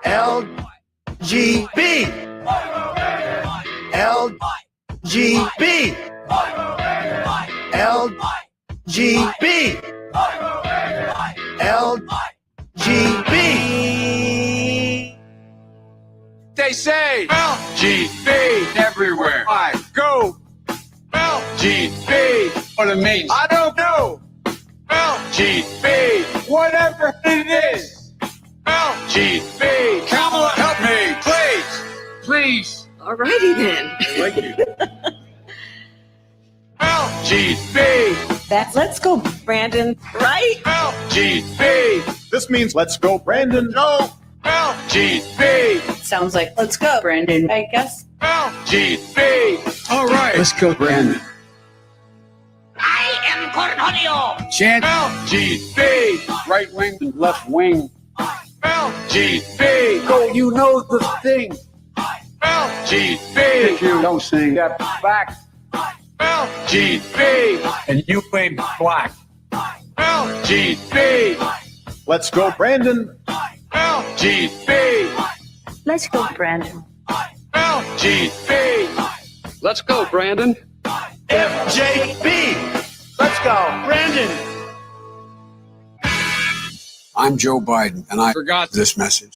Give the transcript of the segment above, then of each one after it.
LGB. LGB. LGB. LGB. They say LGB everywhere I go. LGB. What it means, I don't know. LGB. Whatever it is. LGB. Kamala, help me, please. Please. Alrighty then. Thank you. LGB. That's let's go, Brandon, right? LGB. This means let's go, Brandon. No. LGB. Sounds like let's go, Brandon, I guess. LGB. All right. Let's go, Brandon. I am Cornholio. Chant LGB. Right wing and left wing. LGB. Go, you know the thing. LGB. If you don't sing that back. LGB. And you ain't black. LGB. Let's go, Brandon. LGB. Let's go, Brandon. LGB. Let's go, Brandon. FJB. Let's go, Brandon. I'm Joe Biden, and I forgot this message.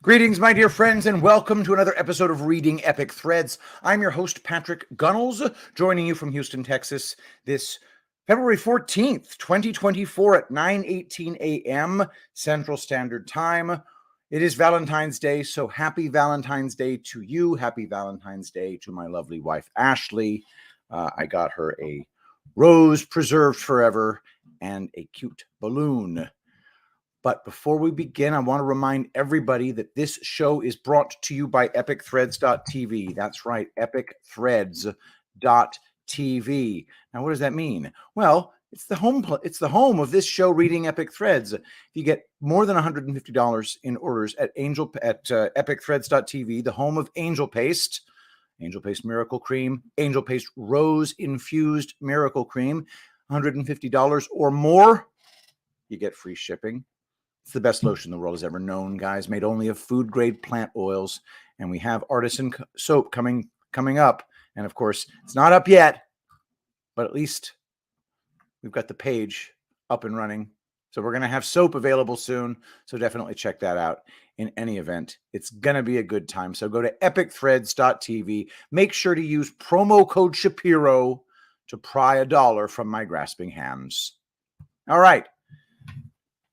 Greetings, my dear friends, and welcome to another episode of Reading Epic Threads. I'm your host, Patrick Gunnels, joining you from Houston, Texas, this February 14th, 2024 at 9:18 a.m. Central Standard Time. It is Valentine's Day, so happy Valentine's Day to you. Happy Valentine's Day to my lovely wife, Ashley. I got her a rose preserved forever and a cute balloon. But before we begin, I want to remind everybody that this show is brought to you by epicthreads.tv. That's right, epicthreads.tv. Now, what does that mean? Well, it's the home of this show, Reading Epic Threads. If you get more than $150 in orders at epicthreads.tv, the home of Angel Paste Miracle Cream, Angel Paste Rose Infused Miracle Cream, $150 or more, you get free shipping. It's the best lotion the world has ever known, guys, made only of food-grade plant oils. And we have artisan soap coming up. And, of course, it's not up yet, but at least we've got the page up and running. So we're going to have soap available soon. So definitely check that out. In any event, it's going to be a good time. So go to epicthreads.tv. Make sure to use promo code Shapiro to pry $1 from my grasping hands. All right.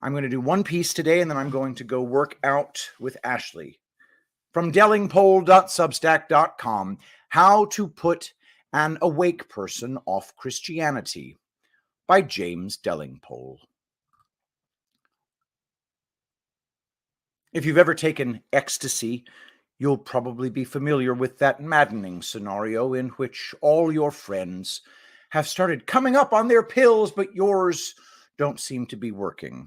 I'm going to do one piece today, and then I'm going to go work out with Ashley. From Delingpole.substack.com, How to Put an Awake Person Off Christianity by James Delingpole. If you've ever taken ecstasy, you'll probably be familiar with that maddening scenario in which all your friends have started coming up on their pills, but yours don't seem to be working.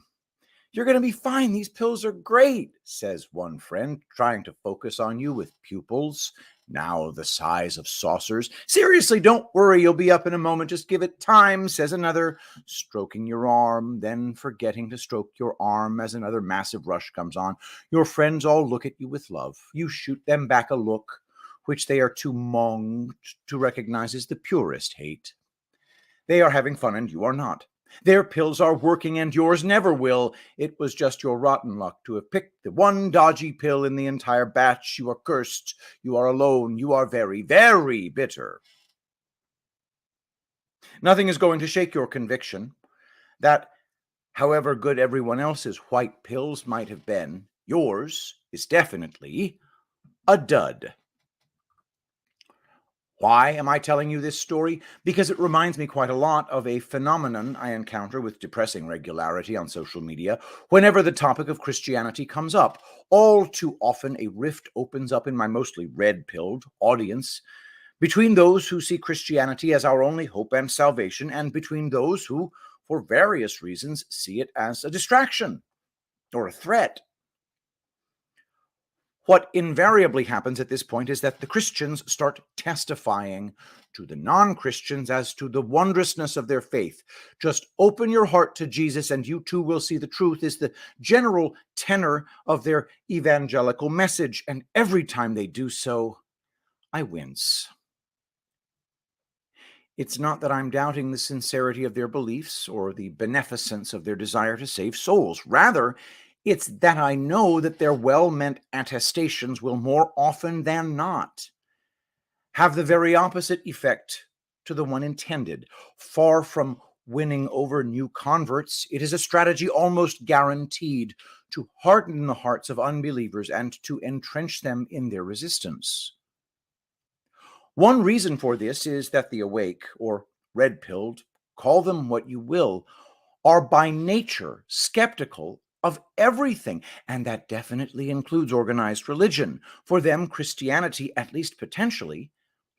You're going to be fine. These pills are great, says one friend, trying to focus on you with pupils now the size of saucers. Seriously, don't worry. You'll be up in a moment. Just give it time, says another, stroking your arm, then forgetting to stroke your arm as another massive rush comes on. Your friends all look at you with love. You shoot them back a look, which they are too monged to recognize as the purest hate. They are having fun and you are not. Their pills are working and yours never will. It was just your rotten luck to have picked the one dodgy pill in the entire batch. You are cursed. You are alone. You are very, very bitter. Nothing is going to shake your conviction that, however good everyone else's white pills might have been, yours is definitely a dud. Why am I telling you this story? Because it reminds me quite a lot of a phenomenon I encounter with depressing regularity on social media whenever the topic of Christianity comes up. All too often, a rift opens up in my mostly red-pilled audience between those who see Christianity as our only hope and salvation and between those who, for various reasons, see it as a distraction or a threat. What invariably happens at this point is that the Christians start testifying to the non-Christians as to the wondrousness of their faith. Just open your heart to Jesus and you too will see the truth is the general tenor of their evangelical message. And every time they do so, I wince. It's not that I'm doubting the sincerity of their beliefs or the beneficence of their desire to save souls. Rather, it's that I know that their well-meant attestations will more often than not have the very opposite effect to the one intended. Far from winning over new converts, it is a strategy almost guaranteed to harden the hearts of unbelievers and to entrench them in their resistance. One reason for this is that the awake, or red-pilled, call them what you will, are by nature skeptical of everything, and that definitely includes organized religion. For them, Christianity, at least potentially,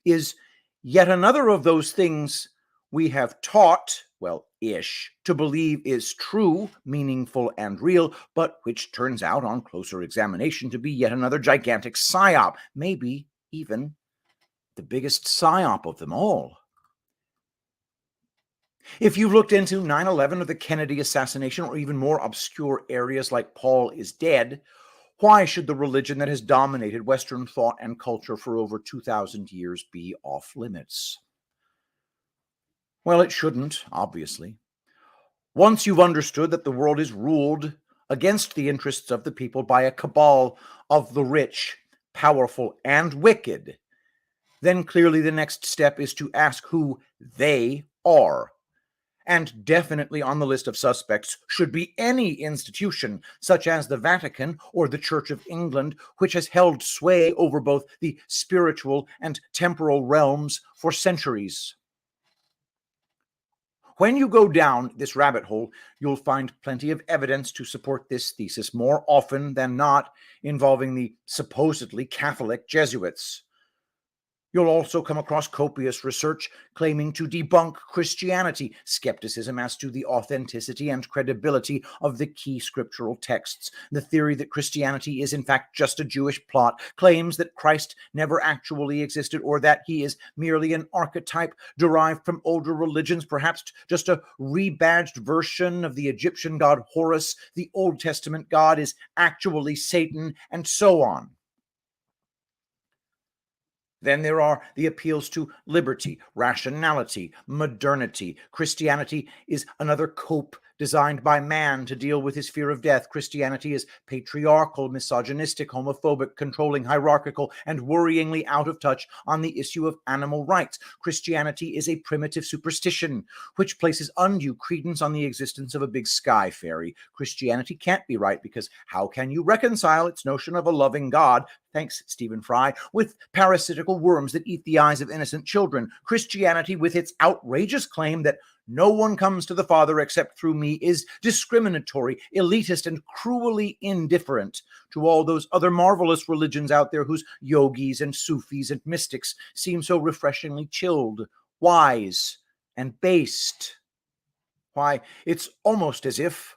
is yet another of those things we have taught, well-ish, to believe is true, meaningful, and real, but which turns out on closer examination to be yet another gigantic psyop, maybe even the biggest psyop of them all. If you've looked into 9/11 or the Kennedy assassination or even more obscure areas like Paul is dead, why should the religion that has dominated Western thought and culture for over 2,000 years be off limits? Well, it shouldn't, obviously. Once you've understood that the world is ruled against the interests of the people by a cabal of the rich, powerful, and wicked, then clearly the next step is to ask who they are. And definitely on the list of suspects should be any institution, such as the Vatican or the Church of England, which has held sway over both the spiritual and temporal realms for centuries. When you go down this rabbit hole, you'll find plenty of evidence to support this thesis, more often than not involving the supposedly Catholic Jesuits. You'll also come across copious research claiming to debunk Christianity, skepticism as to the authenticity and credibility of the key scriptural texts, the theory that Christianity is in fact just a Jewish plot, claims that Christ never actually existed or that he is merely an archetype derived from older religions, perhaps just a rebadged version of the Egyptian god Horus, the Old Testament God is actually Satan, and so on. Then there are the appeals to liberty, rationality, modernity. Christianity is another cope designed by man to deal with his fear of death. Christianity is patriarchal, misogynistic, homophobic, controlling, hierarchical, and worryingly out of touch on the issue of animal rights. Christianity is a primitive superstition which places undue credence on the existence of a big sky fairy. Christianity can't be right because how can you reconcile its notion of a loving God, thanks Stephen Fry, with parasitical worms that eat the eyes of innocent children? Christianity, with its outrageous claim that no one comes to the Father except through me, is discriminatory, elitist, and cruelly indifferent to all those other marvelous religions out there whose yogis and Sufis and mystics seem so refreshingly chilled, wise, and based. Why, it's almost as if,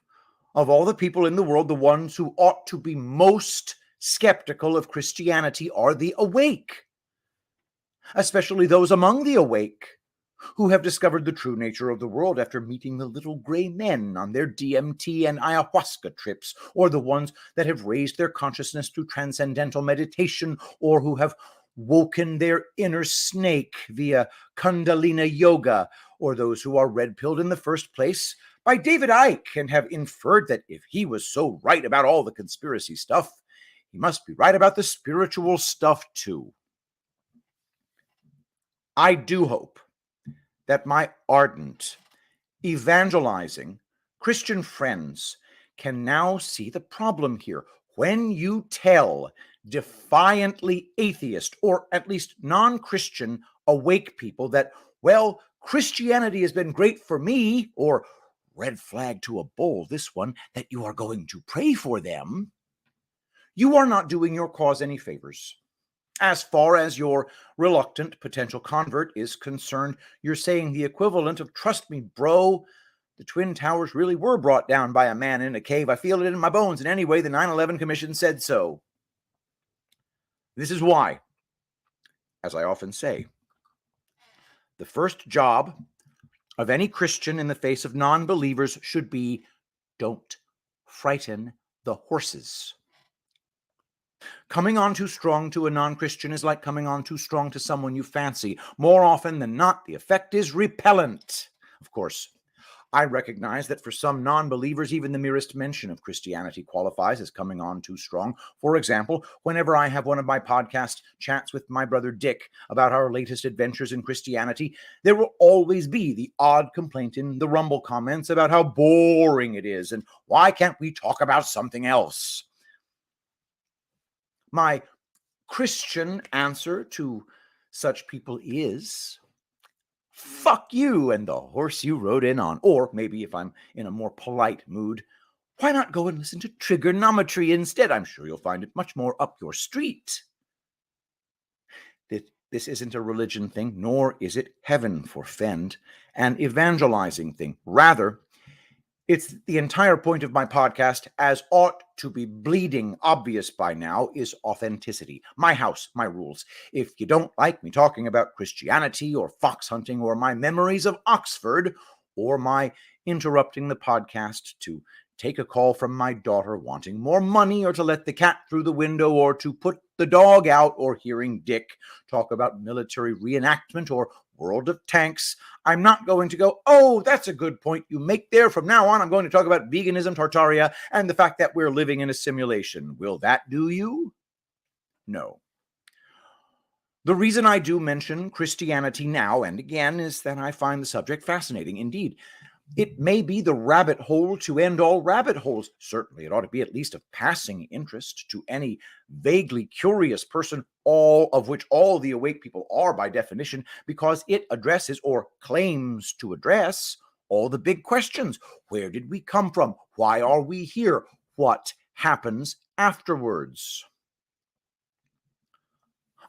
of all the people in the world, the ones who ought to be most skeptical of Christianity are the awake, especially those among the awake who have discovered the true nature of the world after meeting the little gray men on their DMT and ayahuasca trips, or the ones that have raised their consciousness through transcendental meditation, or who have woken their inner snake via Kundalini yoga, or those who are red-pilled in the first place by David Icke and have inferred that if he was so right about all the conspiracy stuff, he must be right about the spiritual stuff too. I do hope that my ardent, evangelizing Christian friends can now see the problem here. When you tell defiantly atheist, or at least non-Christian awake people that, well, Christianity has been great for me, or red flag to a bull, this one, that you are going to pray for them, you are not doing your cause any favors. As far as your reluctant potential convert is concerned, you're saying the equivalent of, trust me, bro, the Twin Towers really were brought down by a man in a cave. I feel it in my bones. And anyway, the 9/11 Commission said so. This is why, as I often say, the first job of any Christian in the face of non-believers should be, don't frighten the horses. Coming on too strong to a non-Christian is like coming on too strong to someone you fancy. More often than not, the effect is repellent. Of course, I recognize that for some non-believers, even the merest mention of Christianity qualifies as coming on too strong. For example, whenever I have one of my podcast chats with my brother Dick about our latest adventures in Christianity, there will always be the odd complaint in the Rumble comments about how boring it is and why can't we talk about something else? My Christian answer to such people is, fuck you and the horse you rode in on. Or maybe if I'm in a more polite mood, why not go and listen to trigonometry instead? I'm sure you'll find it much more up your street. This isn't a religion thing, nor is it heaven forfend, an evangelizing thing. Rather, it's the entire point of my podcast, as ought to be bleeding obvious by now, is authenticity. My house, my rules. If you don't like me talking about Christianity or fox hunting or my memories of Oxford or my interrupting the podcast to take a call from my daughter wanting more money or to let the cat through the window or to put the dog out or hearing Dick talk about military reenactment or World of Tanks, I'm not going to go, oh, that's a good point you make there. From now on, I'm going to talk about veganism, Tartaria, and the fact that we're living in a simulation. Will that do you? No. The reason I do mention Christianity now and again is that I find the subject fascinating. Indeed, it may be the rabbit hole to end all rabbit holes. Certainly, it ought to be at least of passing interest to any vaguely curious person, all of which all the awake people are by definition, because it addresses or claims to address all the big questions. Where did we come from? Why are we here? What happens afterwards?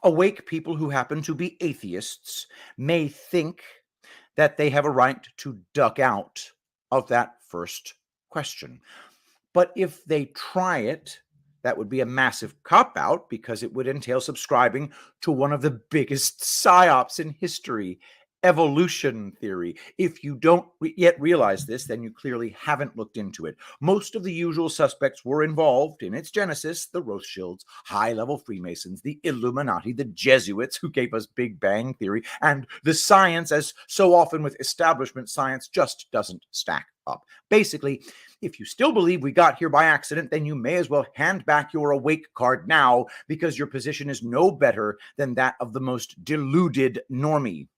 Awake people who happen to be atheists may think that they have a right to duck out of that first question. But if they try it, that would be a massive cop-out because it would entail subscribing to one of the biggest psyops in history, evolution theory. If you don't yet realize this, then you clearly haven't looked into it. Most of the usual suspects were involved in its genesis: the Rothschilds, high-level Freemasons, the Illuminati, the Jesuits who gave us Big Bang theory, and the science, as so often with establishment science, just doesn't stack up. Basically, if you still believe we got here by accident, then you may as well hand back your awake card now, because your position is no better than that of the most deluded normie.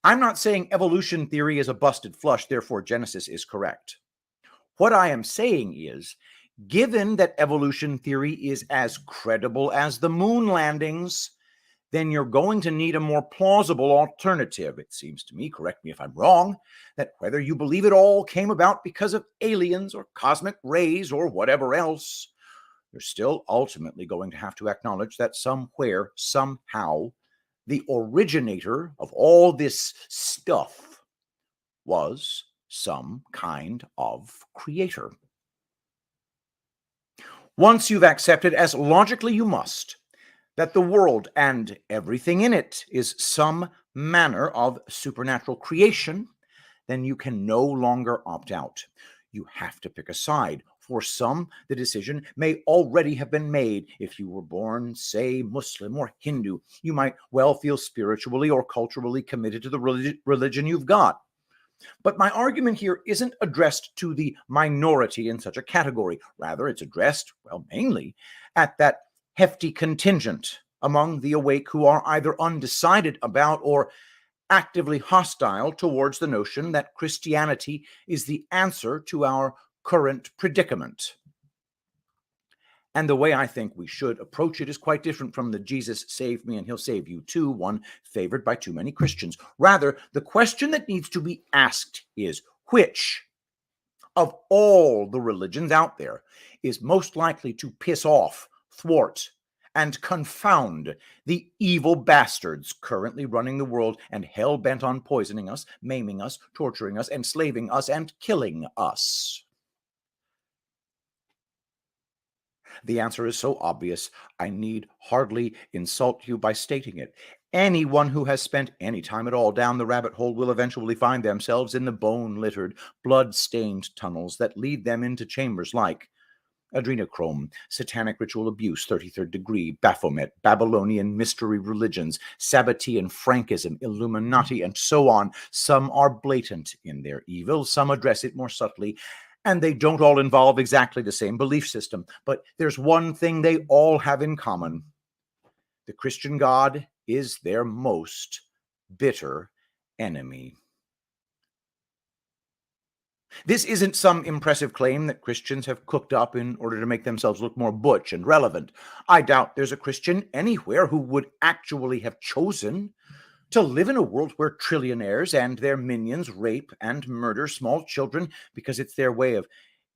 I'm not saying evolution theory is a busted flush, therefore Genesis is correct. What I am saying is, given that evolution theory is as credible as the moon landings, then you're going to need a more plausible alternative. It seems to me, correct me if I'm wrong, that whether you believe it all came about because of aliens or cosmic rays or whatever else, you're still ultimately going to have to acknowledge that somewhere, somehow, the originator of all this stuff was some kind of creator. Once you've accepted, as logically you must, that the world and everything in it is some manner of supernatural creation, then you can no longer opt out. You have to pick a side. For some, the decision may already have been made. If you were born, say, Muslim or Hindu, you might well feel spiritually or culturally committed to the religion you've got. But my argument here isn't addressed to the minority in such a category. Rather, it's addressed, well, mainly at that hefty contingent among the awake who are either undecided about or actively hostile towards the notion that Christianity is the answer to our current predicament. And the way I think we should approach it is quite different from the Jesus save me and he'll save you too, one favored by too many Christians. Rather, the question that needs to be asked is, which of all the religions out there is most likely to piss off, thwart, and confound the evil bastards currently running the world and hell-bent on poisoning us, maiming us, torturing us, enslaving us, and killing us? The answer is so obvious, I need hardly insult you by stating it. Anyone who has spent any time at all down the rabbit hole will eventually find themselves in the bone-littered, blood-stained tunnels that lead them into chambers like adrenochrome, satanic ritual abuse, 33rd degree, Baphomet, Babylonian mystery religions, Sabbatean Frankism, Illuminati, and so on. Some are blatant in their evil, some address it more subtly, and they don't all involve exactly the same belief system. But there's one thing they all have in common. The Christian God is their most bitter enemy. This isn't some impressive claim that Christians have cooked up in order to make themselves look more butch and relevant. I doubt there's a Christian anywhere who would actually have chosen to live in a world where trillionaires and their minions rape and murder small children because it's their way of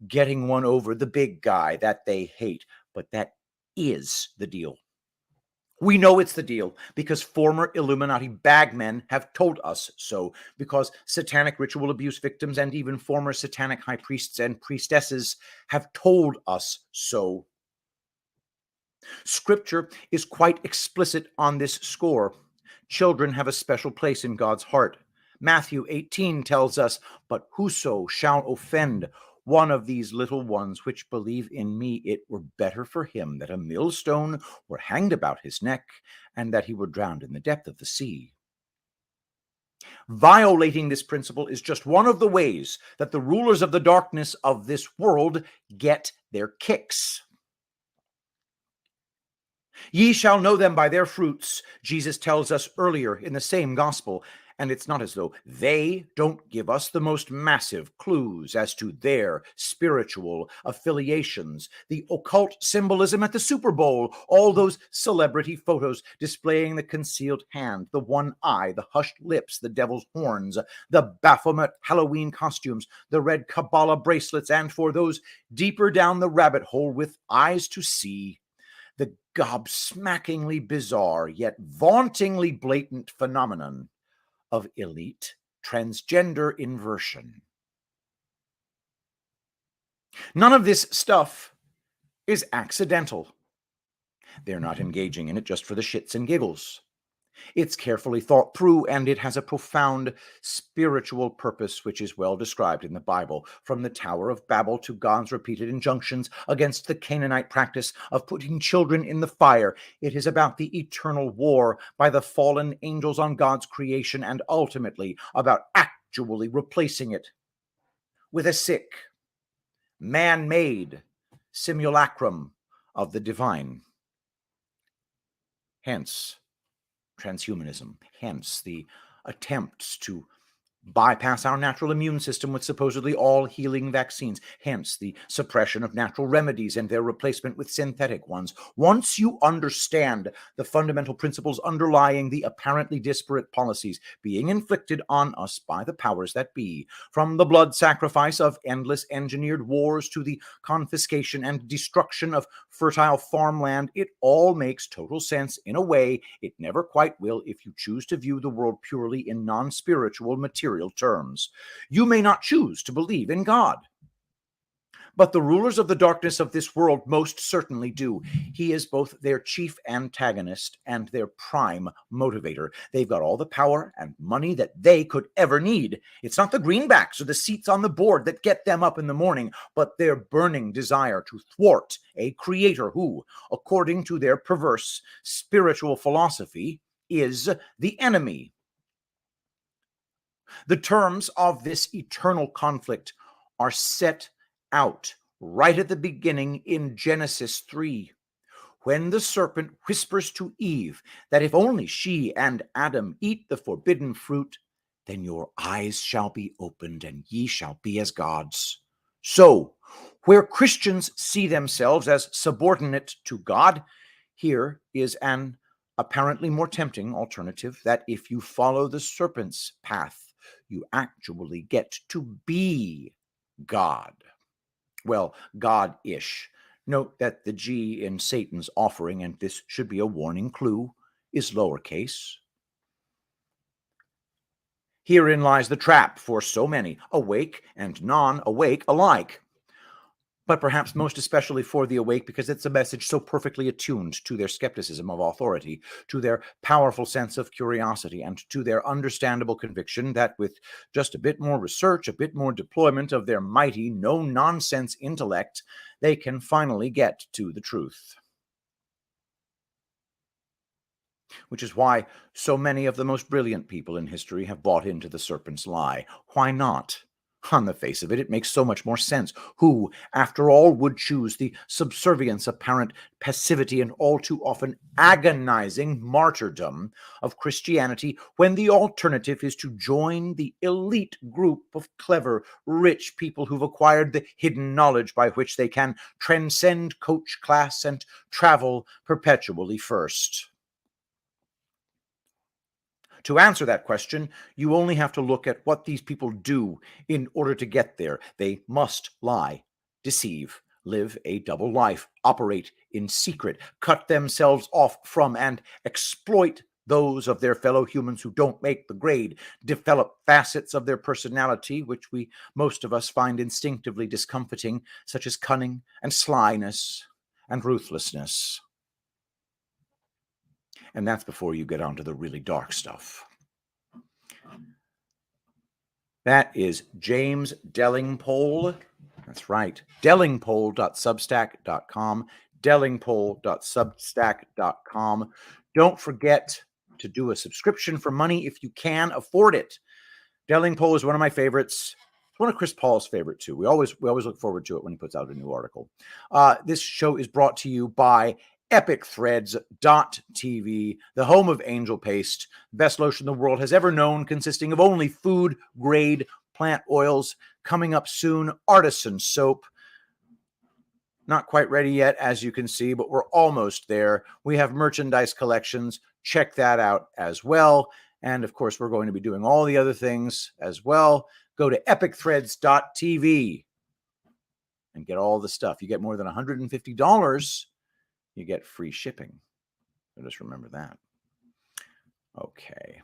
getting one over the big guy that they hate. But that is the deal. We know it's the deal because former Illuminati bagmen have told us so, because satanic ritual abuse victims and even former satanic high priests and priestesses have told us so. Scripture is quite explicit on this score. Children have a special place in God's heart. Matthew 18 tells us, "But whoso shall offend one of these little ones which believe in me, it were better for him that a millstone were hanged about his neck, and that he were drowned in the depth of the sea." Violating this principle is just one of the ways that the rulers of the darkness of this world get their kicks. Ye shall know them by their fruits, Jesus tells us earlier in the same gospel. And it's not as though they don't give us the most massive clues as to their spiritual affiliations. The occult symbolism at the Super Bowl, all those celebrity photos displaying the concealed hand, the one eye, the hushed lips, the devil's horns, the Baphomet Halloween costumes, the red Kabbalah bracelets, and for those deeper down the rabbit hole with eyes to see, the gobsmackingly bizarre yet vauntingly blatant phenomenon of elite transgender inversion. None of this stuff is accidental. They're not engaging in it just for the shits and giggles. It's carefully thought through, and it has a profound spiritual purpose, which is well described in the Bible, from the Tower of Babel to God's repeated injunctions against the Canaanite practice of putting children in the fire. It is about the eternal war by the fallen angels on God's creation, and ultimately about actually replacing it with a sick, man-made simulacrum of the divine. Hence, transhumanism, hence the attempts to bypass our natural immune system with supposedly all healing vaccines, hence the suppression of natural remedies and their replacement with synthetic ones. Once you understand the fundamental principles underlying the apparently disparate policies being inflicted on us by the powers that be, from the blood sacrifice of endless engineered wars to the confiscation and destruction of fertile farmland, it all makes total sense in a way it never quite will if you choose to view the world purely in non-spiritual material terms. You may not choose to believe in God, but the rulers of the darkness of this world most certainly do. He is both their chief antagonist and their prime motivator. They've got all the power and money that they could ever need. It's not the greenbacks or the seats on the board that get them up in the morning, but their burning desire to thwart a creator who, according to their perverse spiritual philosophy, is the enemy. The terms of this eternal conflict are set out right at the beginning in Genesis 3, when the serpent whispers to Eve that if only she and Adam eat the forbidden fruit, then your eyes shall be opened and ye shall be as gods. So, where Christians see themselves as subordinate to God, here is an apparently more tempting alternative that if you follow the serpent's path, you actually get to be God. Well, God-ish. Note that the G in Satan's offering, and this should be a warning clue, is lowercase. Herein lies the trap for so many, awake and non-awake alike. but perhaps most especially for the awake, because it's a message so perfectly attuned to their skepticism of authority, to their powerful sense of curiosity, and to their understandable conviction that with just a bit more research, a bit more deployment of their mighty, no-nonsense intellect, they can finally get to the truth. Which is why so many of the most brilliant people in history have bought into the serpent's lie. Why not? On the face of it, it makes so much more sense. Who, after all, would choose the subservience, apparent passivity, and all too often agonizing martyrdom of Christianity when the alternative is to join the elite group of clever, rich people who've acquired the hidden knowledge by which they can transcend coach class and travel perpetually first? To answer that question, you only have to look at what these people do in order to get there. They must lie, deceive, live a double life, operate in secret, cut themselves off from and exploit those of their fellow humans who don't make the grade, develop facets of their personality, which most of us find instinctively discomforting, such as cunning and slyness and ruthlessness. And that's before you get onto the really dark stuff. That is James Delingpole. That's right. Delingpole.substack.com. Delingpole.substack.com. Don't forget to do a subscription for money if you can afford it. Delingpole is one of my favorites. It's one of Chris Paul's favorite too. We always look forward to it when he puts out a new article. This show is brought to you by epicthreads.tv, the home of Angel Paste, the best lotion the world has ever known, consisting of only food-grade plant oils. Coming up soon, artisan soap. Not quite ready yet, as you can see, but we're almost there. We have merchandise collections. Check that out as well. And of course, we're going to be doing all the other things as well. Go to epicthreads.tv and get all the stuff. You get more than $150. You get free shipping. So just remember that. Okay.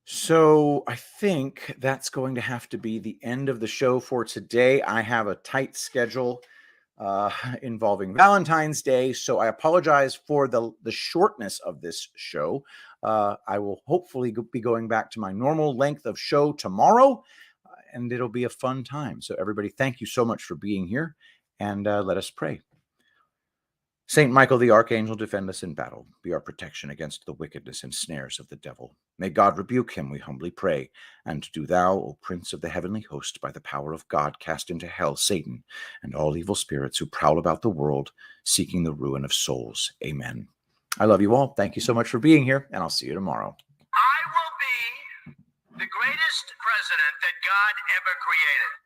So I think that's going to have to be the end of the show for today. I have a tight schedule involving Valentine's Day, so I apologize for the shortness of this show. I will hopefully be going back to my normal length of show tomorrow, and it'll be a fun time. So everybody, thank you so much for being here, and let us pray. Saint Michael the Archangel, defend us in battle. Be our protection against the wickedness and snares of the devil. May God rebuke him, we humbly pray. And do thou, O Prince of the heavenly host, by the power of God, cast into hell Satan and all evil spirits who prowl about the world, seeking the ruin of souls. Amen. I love you all. Thank you so much for being here, and I'll see you tomorrow. I will be the greatest president that God ever created.